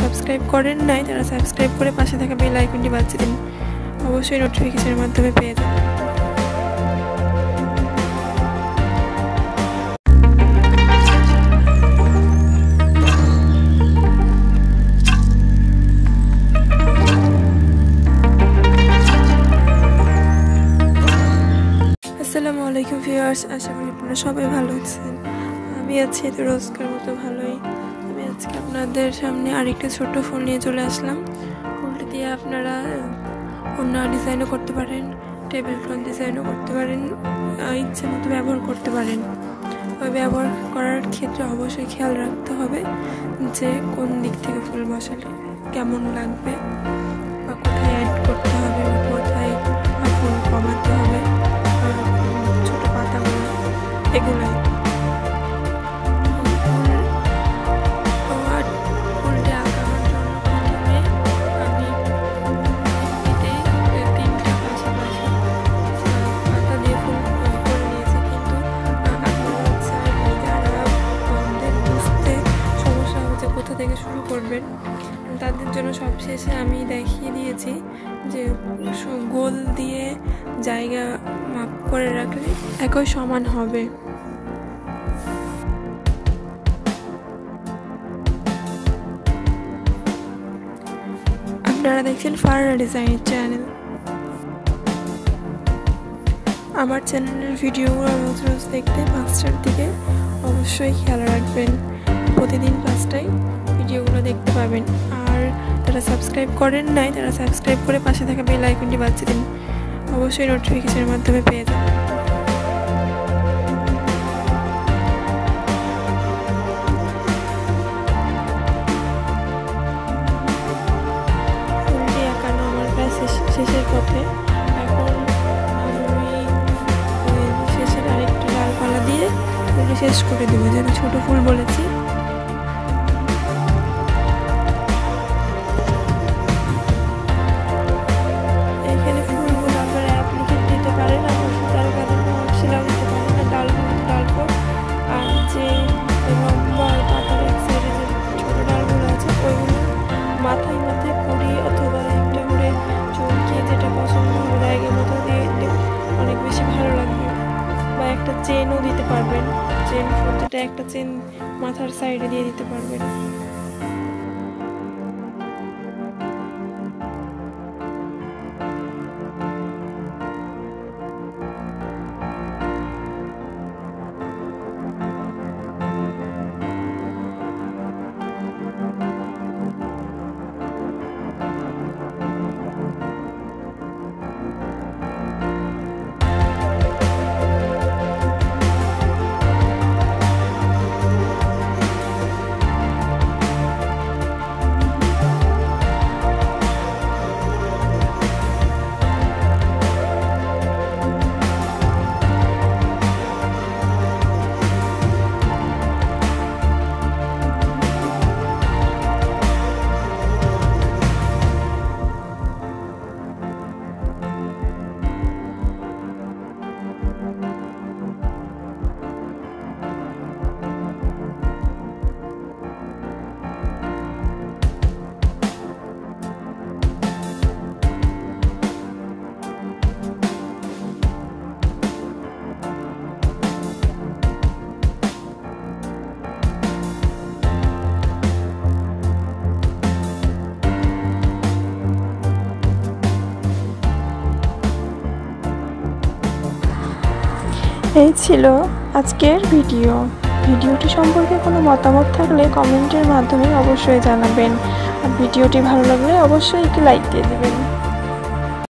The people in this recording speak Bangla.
সাবস্ক্রাইব করেন নাই তারা সাবস্ক্রাইব করে পাশে থাকা বেল আইকনটি বাজিয়ে দিন, অবশ্যই নোটিফিকেশনের মাধ্যমে পেয়ে যাবেন। আসসালামু আলাইকুম ভিউয়ার্স, আশা করি আপনারা সবাই ভালো আছেন। আমি আছি তো রোজকার মতো ভালোই। আমি আজকে আপনাদের সামনে আরেকটা ছোট ফুল নিয়ে চলে আসলাম। ফুলটি দিয়ে আপনারা অন্য ডিজাইনও করতে পারেন, টেবিল ক্লথ ডিজাইনও করতে পারেন, ইচ্ছে মতো ব্যবহার করতে পারেন। ওই ব্যবহার করার ক্ষেত্রে অবশ্যই খেয়াল রাখতে হবে যে কোন দিক থেকে ফুল বসালে কেমন লাগবে, বা কোথায় অ্যাড করতে হবে, বা কোথায় ফুল কমাতে হবে, ছোট পাতাগুলো এগুলাই। ফুলটি আঁকানোর জন্য প্রথমে আমি তিনটা পাশাপাশি পাতা দিয়ে ফুল করে নিয়েছি, কিন্তু যারা বুঝতে সমস্যা হচ্ছে কোথা থেকে শুরু করবেন তাদের জন্য সবশেষে আমি দেখিয়ে দিয়েছি যে গোল দিয়ে জায়গা মাপ করে রাখলে একই সমান হবে। আপনারা দেখছেন ফাররা ডিজাইনের চ্যানেল। আমার চ্যানেলের ভিডিওগুলো রোজ রোজ দেখতে 5টার দিকে অবশ্যই খেয়াল রাখবেন, প্রতিদিন 5টায় ভিডিওগুলো দেখতে পাবেন। আর যারা সাবস্ক্রাইব করেন নাই তারা সাবস্ক্রাইব করে পাশে থাকা বেল আইকনটি বাজিয়ে দিন, অবশ্যই নোটিফিকেশনের মাধ্যমে পেয়ে যাবেন। ফুলটি আঁকানো আমার প্রায় শেষের পথে। এখন আমি শেষের আরেকটি লাল কলা দিয়ে ফুলটি শেষ করে দেবো, যেন ছোট ফুল বলেছি। মাথায় মাথায় পুরি অথবা একটা করে চুমকি, যেটা পছন্দ হবে ব্যাগের মতো দিয়ে দিলে অনেক বেশি ভালো লাগবে। বা একটা চেনও দিতে পারবেন, চেন যেটা একটা চেন মাথার সাইডে দিয়ে দিতে পারবেন। এই ছিল আজকের ভিডিওটি সম্পর্কে কোনো মতামত থাকলে কমেন্টের মাধ্যমে অবশ্যই জানাবেন। আর ভিডিওটি ভালো লাগলে অবশ্যই একটি লাইক দিয়ে দেবেন।